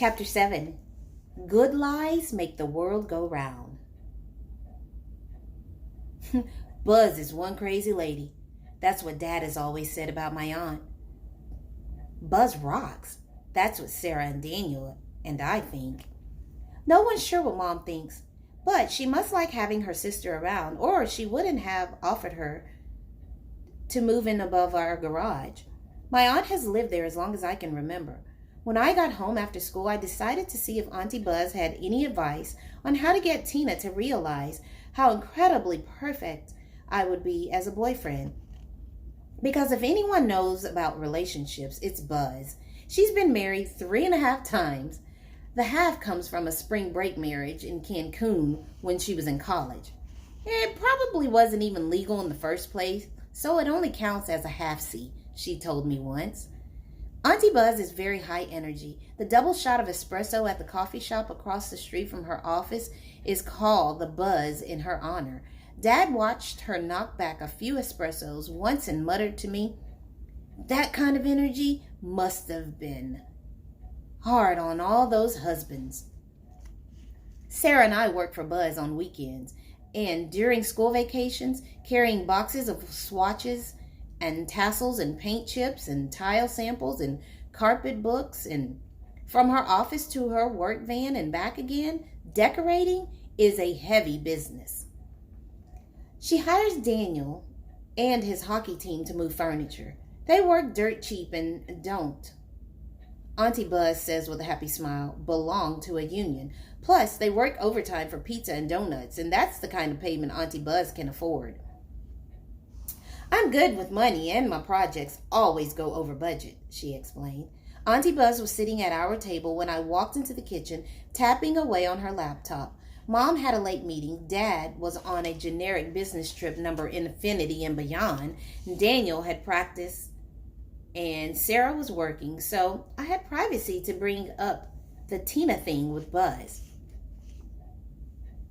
Chapter 7. Good lies make the world go round. Buzz is one crazy lady. That's what Dad has always said about my aunt. Buzz rocks. That's what Sarah and Daniel and I think. No one's sure what Mom thinks, but she must like having her sister around, or she wouldn't have offered her to move in above our garage. My aunt has lived there as long as I can remember. When I got home after school, I decided to see if Auntie Buzz had any advice on how to get Tina to realize how incredibly perfect I would be as a boyfriend. Because if anyone knows about relationships, it's Buzz. She's been married 3.5 times. The half comes from a spring break marriage in Cancun when she was in college. It probably wasn't even legal in the first place, so it only counts as a half-see, she told me once. Auntie Buzz is very high energy. The double shot of espresso at the coffee shop across the street from her office is called the Buzz in her honor. Dad watched her knock back a few espressos once and muttered to me, "That kind of energy must have been hard on all those husbands." Sarah and I worked for Buzz on weekends, and during school vacations, carrying boxes of swatches and tassels and paint chips and tile samples and carpet books, and from her office to her work van and back again, decorating is a heavy business. She hires Daniel and his hockey team to move furniture. They work dirt cheap and don't, Auntie Buzz says with a happy smile, belong to a union. Plus, they work overtime for pizza and donuts, and that's the kind of payment Auntie Buzz can afford. I'm good with money, and my projects always go over budget, she explained. Auntie Buzz was sitting at our table when I walked into the kitchen, tapping away on her laptop. Mom had a late meeting. Dad was on a generic business trip number infinity and beyond. Daniel had practice, and Sarah was working, so I had privacy to bring up the Tina thing with Buzz.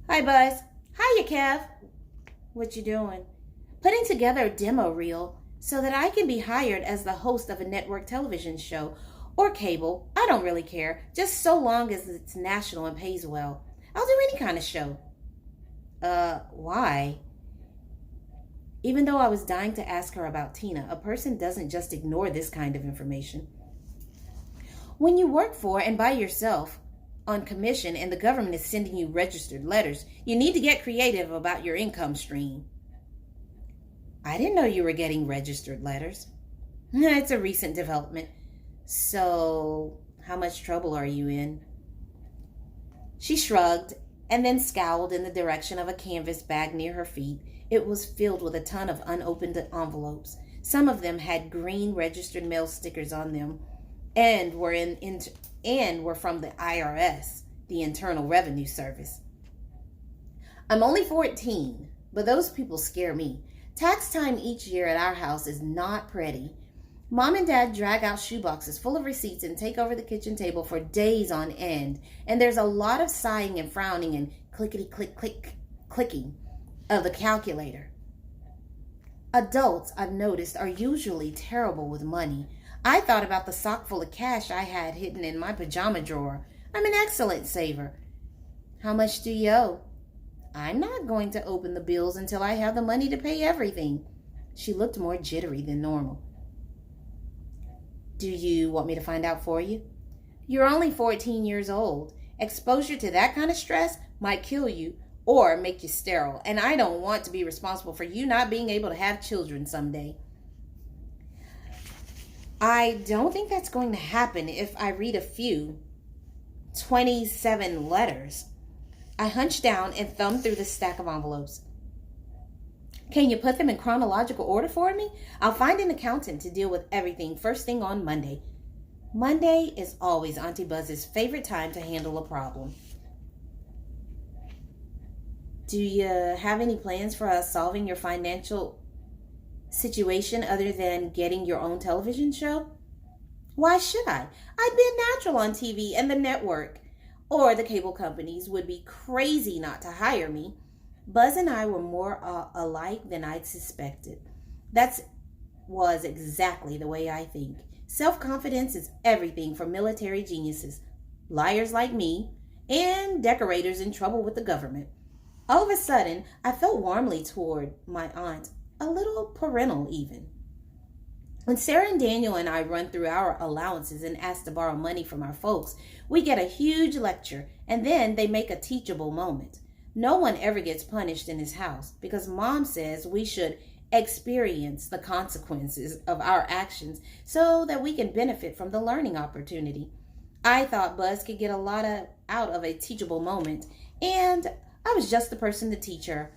Hi, Buzz. Hiya, Kev. What you doing? Putting together a demo reel so that I can be hired as the host of a network television show or cable. I don't really care, just so long as it's national and pays well. I'll do any kind of show. Why? Even though I was dying to ask her about Tina, a person doesn't just ignore this kind of information. When you work for and by yourself on commission and the government is sending you registered letters, you need to get creative about your income stream. I didn't know you were getting registered letters. It's a recent development. So, how much trouble are you in? She shrugged and then scowled in the direction of a canvas bag near her feet. It was filled with a ton of unopened envelopes. Some of them had green registered mail stickers on them and were from the IRS, the Internal Revenue Service. I'm only 14, but those people scare me. Tax time each year at our house is not pretty. Mom and Dad drag out shoeboxes full of receipts and take over the kitchen table for days on end. And there's a lot of sighing and frowning and clicking of the calculator. Adults, I've noticed, are usually terrible with money. I thought about the sock full of cash I had hidden in my pajama drawer. I'm an excellent saver. How much do you owe? I'm not going to open the bills until I have the money to pay everything. She looked more jittery than normal. Do you want me to find out for you? You're only 14 years old. Exposure to that kind of stress might kill you or make you sterile, and I don't want to be responsible for you not being able to have children someday. I don't think that's going to happen if I read a few 27 letters. I hunched down and thumbed through the stack of envelopes. Can you put them in chronological order for me? I'll find an accountant to deal with everything first thing on Monday. Monday is always Auntie Buzz's favorite time to handle a problem. Do you have any plans for solving your financial situation other than getting your own television show? Why should I? I'd be a natural on TV, and the network or the cable companies would be crazy not to hire me. Buzz and I were more alike than I'd suspected. That was exactly the way I think. Self-confidence is everything for military geniuses. liars like me, and decorators in trouble with the government. All of a sudden, I felt warmly toward my aunt, a little parental even. When Sarah and Daniel and I run through our allowances and ask to borrow money from our folks, we get a huge lecture, and then they make a teachable moment. No one ever gets punished in this house because Mom says we should experience the consequences of our actions so that we can benefit from the learning opportunity. I thought Buzz could get a lot out of a teachable moment, and I was just the person to teach her.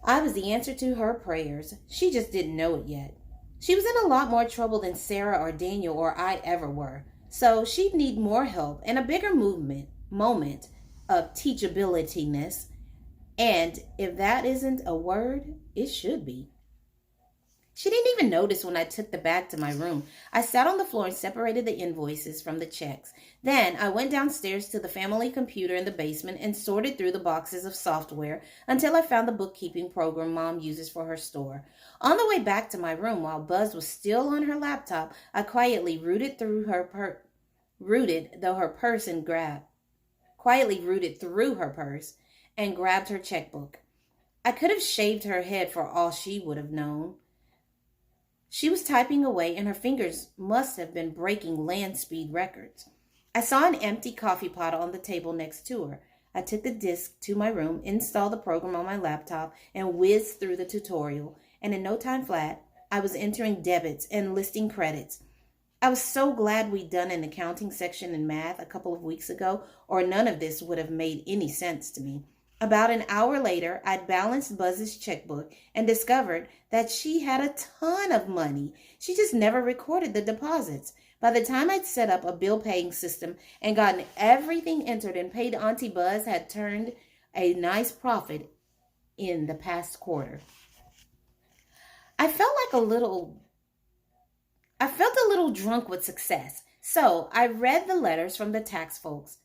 I was the answer to her prayers. She just didn't know it yet. She was in a lot more trouble than Sarah or Daniel or I ever were. So she'd need more help and a bigger moment of teachabilitiness. And if that isn't a word, it should be. She didn't even notice when I took the bag to my room. I sat on the floor and separated the invoices from the checks. Then I went downstairs to the family computer in the basement and sorted through the boxes of software until I found the bookkeeping program Mom uses for her store. On the way back to my room, while Buzz was still on her laptop, I quietly rooted through her purse and grabbed her checkbook. I could have shaved her head for all she would have known. She was typing away, and her fingers must have been breaking land speed records. I saw an empty coffee pot on the table next to her. I took the disk to my room, installed the program on my laptop, and whizzed through the tutorial. And in no time flat, I was entering debits and listing credits. I was so glad we'd done an accounting section in math a couple of weeks ago, or none of this would have made any sense to me. About an hour later, I'd balanced Buzz's checkbook and discovered that she had a ton of money. She just never recorded the deposits. By the time I'd set up a bill-paying system and gotten everything entered and paid, Auntie Buzz had turned a nice profit in the past quarter. I felt a little drunk with success. So I read the letters from the tax folks.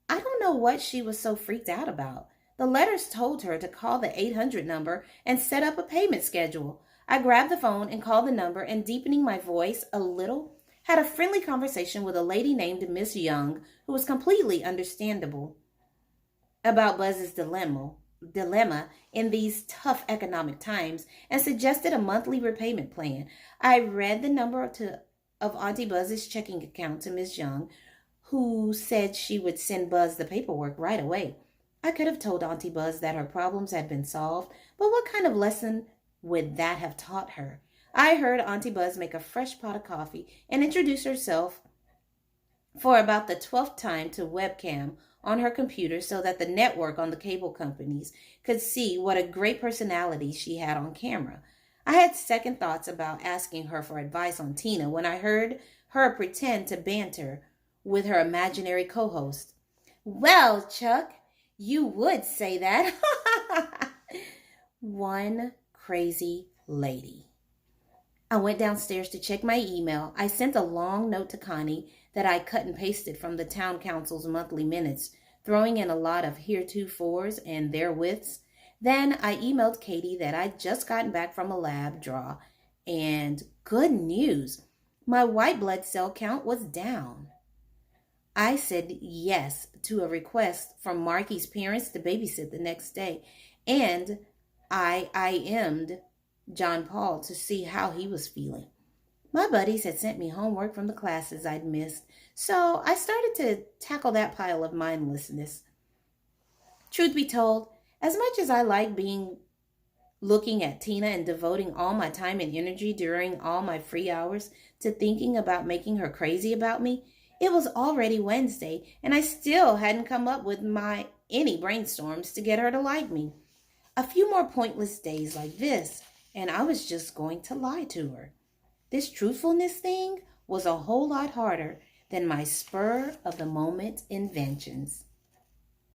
I don't know what she was so freaked out about. The letters told her to call the 800 number and set up a payment schedule. I grabbed the phone and called the number, and deepening my voice a little, had a friendly conversation with a lady named Miss Young, who was completely understandable about Buzz's dilemma in these tough economic times, and suggested a monthly repayment plan. I read the number of Auntie Buzz's checking account to Miss Young, who said she would send Buzz the paperwork right away. I could have told Auntie Buzz that her problems had been solved, but what kind of lesson would that have taught her? I heard Auntie Buzz make a fresh pot of coffee and introduce herself for about the 12th time to webcam on her computer so that the network on the cable companies could see what a great personality she had on camera. I had second thoughts about asking her for advice on Tina when I heard her pretend to banter with her imaginary co-host. Well, Chuck, you would say that. One crazy lady. I went downstairs to check my email. I sent a long note to Connie that I cut and pasted from the town council's monthly minutes, throwing in a lot of heretofores and therewiths. Then I emailed Katie that I'd just gotten back from a lab draw, and good news, my white blood cell count was down. I said yes to a request from Marky's parents to babysit the next day, and I IM'd John Paul to see how he was feeling. My buddies had sent me homework from the classes I'd missed, so I started to tackle that pile of mindlessness. Truth be told, as much as I like looking at Tina and devoting all my time and energy during all my free hours to thinking about making her crazy about me, it was already Wednesday, and I still hadn't come up with any brainstorms to get her to like me. A few more pointless days like this, and I was just going to lie to her. This truthfulness thing was a whole lot harder than my spur-of-the-moment inventions.